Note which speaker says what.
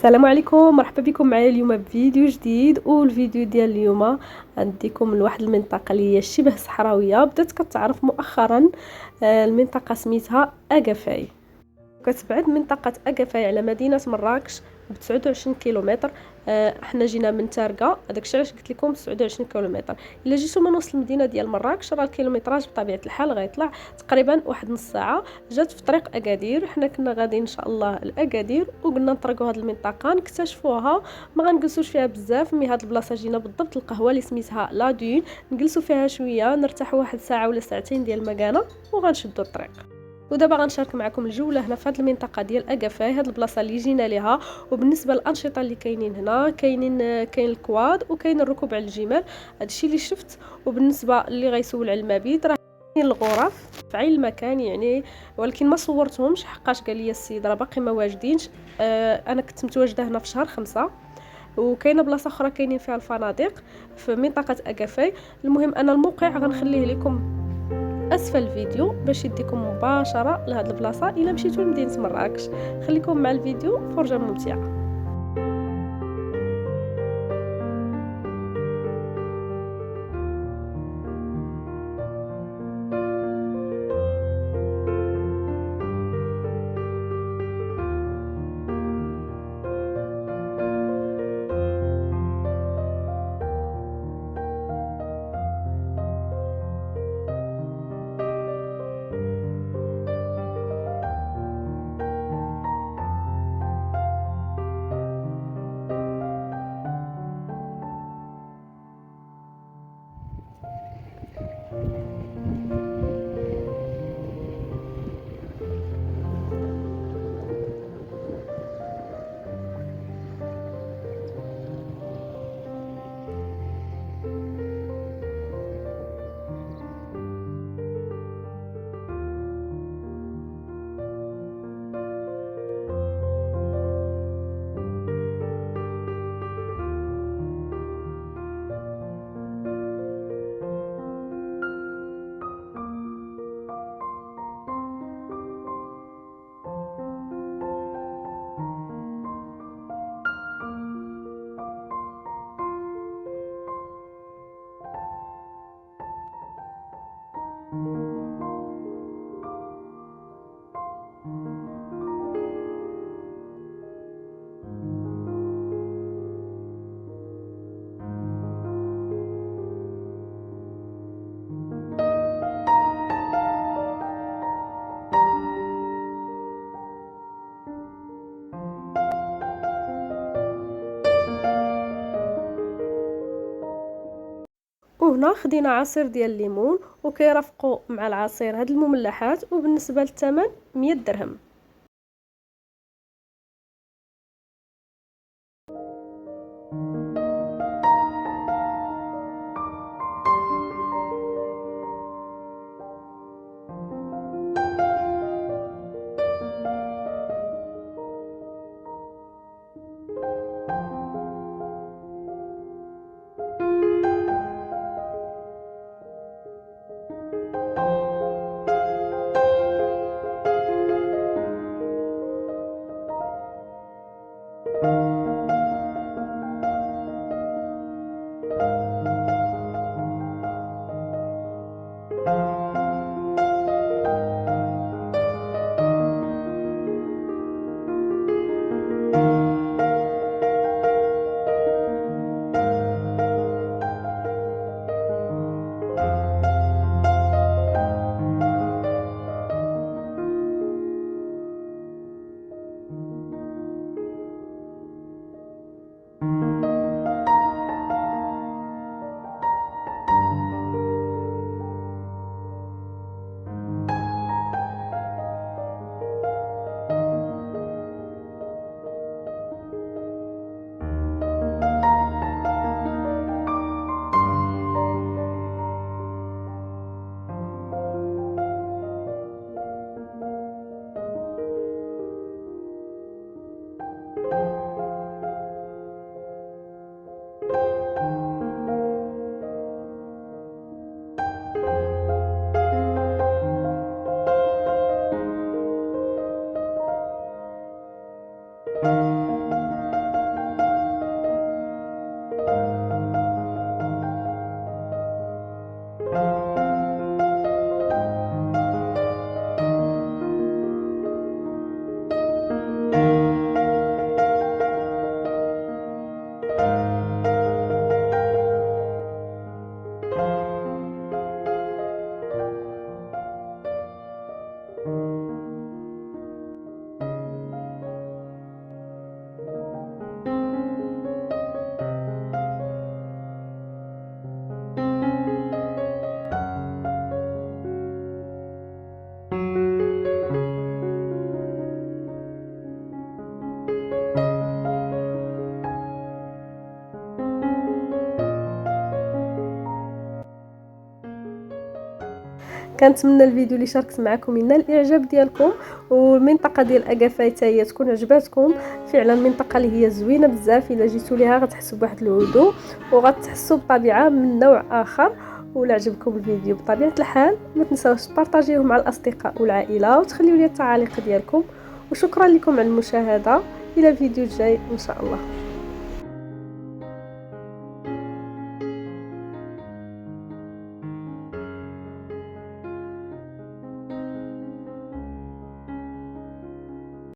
Speaker 1: السلام عليكم، مرحبا بكم معايا اليوم بفيديو جديد. والفيديو ديال اليوم غنديكم لواحد المنطقه اللي هي شبه صحراويه بدات كتعرف مؤخرا. المنطقه سميتها اكافاي. كتبعد منطقه اكافاي على مدينه مراكش ب 29 كيلومتر. حنا جينا من تارقه، داكشي علاش قلت لكم 29 كيلومتر. الا جيتو من وسط المدينه ديال مراكش راه الكيلومتراج بطبيعه الحال غيطلع تقريبا واحد نص ساعه. جات في طريق اكادير، حنا كنا غاديين ان شاء الله لاكادير وقلنا نطرقوا هذه المنطقه نكتشفوها. ما غنجلسوش فيها بزاف، مي هاد البلاصه جينا بالضبط القهوه اللي سميتها لا دون، نجلسوا فيها شويه نرتاحوا واحد ساعه ولا ساعتين ديال المكانه وغنشدوا الطريق. ودابا غنشارك معكم الجوله هنا في هذه المنطقه ديال اكافاي، هذه البلاصه اللي جينا ليها. وبالنسبه للانشطه اللي كاينين هنا كاين الكواد وكاين الركوب على الجمال، هادشي اللي شفت. وبالنسبه اللي غيسول على المبيت راه كاين الغرف في عين المكان يعني، ولكن ما صورتهمش حقاش قال لي السيد راه باقي ما واجدينش. انا كنت متواجده هنا في شهر 5. وكاينه بلاصه اخرى كاينين فيها الفنادق في منطقه اكافاي. المهم انا الموقع غنخليه لكم اسفل الفيديو باش يديكم مباشره لهاد البلاصه الا مشيتو لمدينه مراكش. خليكم مع الفيديو، فرجه ممتعه. وهنا خدينا عصير ديال الليمون وكيرافقوا مع العصير هاد المملحات، وبالنسبه للثمن 100 درهم. كنتمنى الفيديو اللي شاركت معكم ينال الاعجاب ديالكم، والمنطقه ديال اكافا حتى هي تكون عجباتكم. فعلا منطقه اللي هي زوينه بزاف، الا جيتوا ليها غتحسوا بواحد الهدوء وغتحسوا بطبيعه من نوع اخر. ولا عجبكم الفيديو بطبيعه الحال ما تنساوش تبارطاجيوه مع الاصدقاء والعائله، وتخليوا لي التعاليق ديالكم. وشكرا لكم على المشاهده، الى الفيديو الجاي ان شاء الله.